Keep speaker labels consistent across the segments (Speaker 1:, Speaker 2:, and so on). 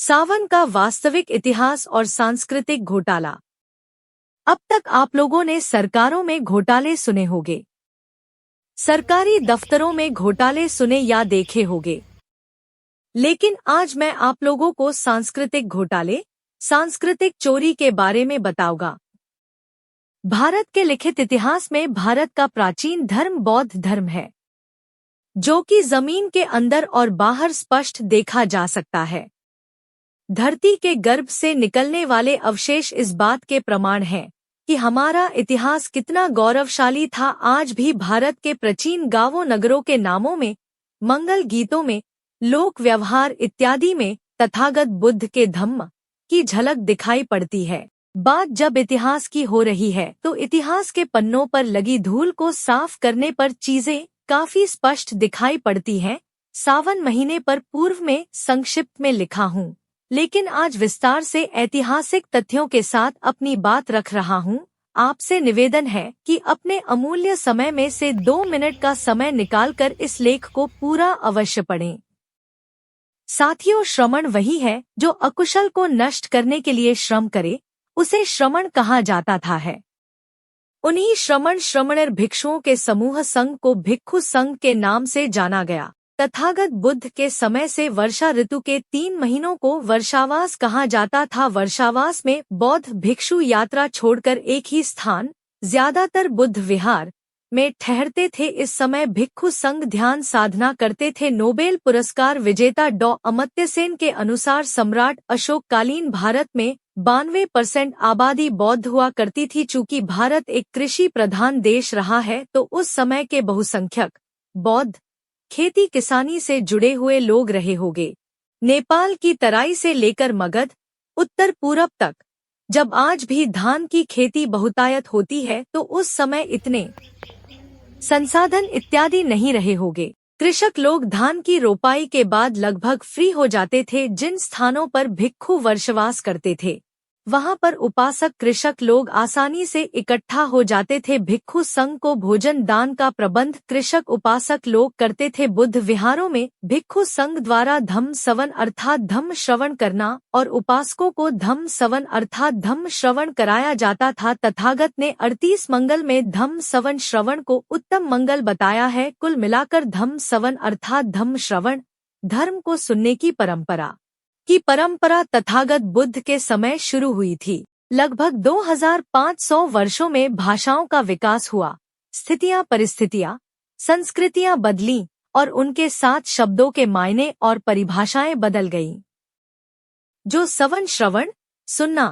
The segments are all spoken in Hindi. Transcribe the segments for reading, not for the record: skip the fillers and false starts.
Speaker 1: सावन का वास्तविक इतिहास और सांस्कृतिक घोटाला। अब तक आप लोगों ने सरकारों में घोटाले सुने होंगे, सरकारी दफ्तरों में घोटाले सुने या देखे होंगे, लेकिन आज मैं आप लोगों को सांस्कृतिक घोटाले, सांस्कृतिक चोरी के बारे में बताऊंगा। भारत के लिखित इतिहास में भारत का प्राचीन धर्म बौद्ध धर्म है, जो कि जमीन के अंदर और बाहर स्पष्ट देखा जा सकता है। धरती के गर्भ से निकलने वाले अवशेष इस बात के प्रमाण हैं कि हमारा इतिहास कितना गौरवशाली था। आज भी भारत के प्राचीन गांवों नगरों के नामों में, मंगल गीतों में, लोक व्यवहार इत्यादि में तथागत बुद्ध के धम्म की झलक दिखाई पड़ती है। बात जब इतिहास की हो रही है तो इतिहास के पन्नों पर लगी धूल को साफ करने पर चीजें काफी स्पष्ट दिखाई पड़ती हैं। सावन महीने पर पूर्व में संक्षिप्त में लिखा हूँ, लेकिन आज विस्तार से ऐतिहासिक तथ्यों के साथ अपनी बात रख रहा हूँ। आपसे निवेदन है कि अपने अमूल्य समय में से 2 मिनट का समय निकालकर इस लेख को पूरा अवश्य पढ़ें। साथियों, श्रमण वही है जो अकुशल को नष्ट करने के लिए श्रम करे, उसे श्रमण कहा जाता था है। उन्हीं श्रमणर भिक्षुओं के समूह संघ को भिक्खु संघ के नाम से जाना गया। तथागत बुद्ध के समय से वर्षा ऋतु के 3 महीनों को वर्षावास कहा जाता था। वर्षावास में बौद्ध भिक्षु यात्रा छोड़कर एक ही स्थान, ज्यादातर बुद्ध विहार, में ठहरते थे। इस समय भिक्खु संघ ध्यान साधना करते थे। नोबेल पुरस्कार विजेता डॉ अमर्त्य सेन के अनुसार सम्राट अशोक कालीन भारत में 92% आबादी बौद्ध हुआ करती थी। चूंकि भारत एक कृषि प्रधान देश रहा है तो उस समय के बहुसंख्यक बौद्ध खेती किसानी से जुड़े हुए लोग रहे होंगे। नेपाल की तराई से लेकर मगध, उत्तर पूरब तक जब आज भी धान की खेती बहुतायत होती है तो उस समय इतने संसाधन इत्यादि नहीं रहे होंगे। कृषक लोग धान की रोपाई के बाद लगभग फ्री हो जाते थे। जिन स्थानों पर भिक्खु वर्षवास करते थे वहां पर उपासक कृषक लोग आसानी से इकट्ठा हो जाते थे। भिक्खु संघ को भोजन दान का प्रबंध कृषक उपासक लोग करते थे। बुद्ध विहारों में भिक्खु संघ द्वारा धम्म सवन अर्थात धम्म श्रवण करना और उपासकों को धम्म सवन अर्थात धम्म श्रवण कराया जाता था। तथागत ने 38 मंगल में धम्म सवन श्रवण को उत्तम मंगल बताया है। कुल मिलाकर धम्म सवन अर्थात धम्म श्रवण धर्म को सुनने की परंपरा तथागत बुद्ध के समय शुरू हुई थी। लगभग 2500 वर्षों में भाषाओं का विकास हुआ, स्थितियां परिस्थितियां संस्कृतियां बदलीं और उनके साथ शब्दों के मायने और परिभाषाएं बदल गईं। जो सवन श्रवण सुनना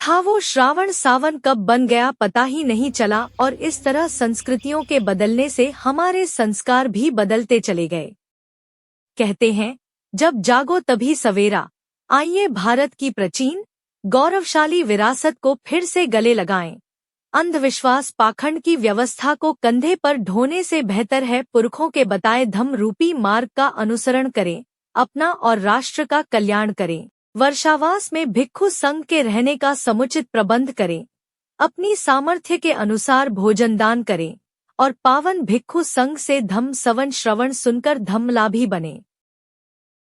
Speaker 1: था वो श्रावण सावन कब बन गया पता ही नहीं चला, और इस तरह संस्कृतियों के बदलने से हमारे संस्कार भी बदलते चले गए। कहते हैं जब जागो तभी सवेरा। आइए भारत की प्राचीन गौरवशाली विरासत को फिर से गले लगाएं। अंधविश्वास पाखंड की व्यवस्था को कंधे पर ढोने से बेहतर है पुरखों के बताए धम्म रूपी मार्ग का अनुसरण करें, अपना और राष्ट्र का कल्याण करें। वर्षावास में भिक्खु संघ के रहने का समुचित प्रबंध करें, अपनी सामर्थ्य के अनुसार भोजन दान करें और पावन भिक्खु संघ से धम्म सवन श्रवण सुनकर धम्मलाभी बने।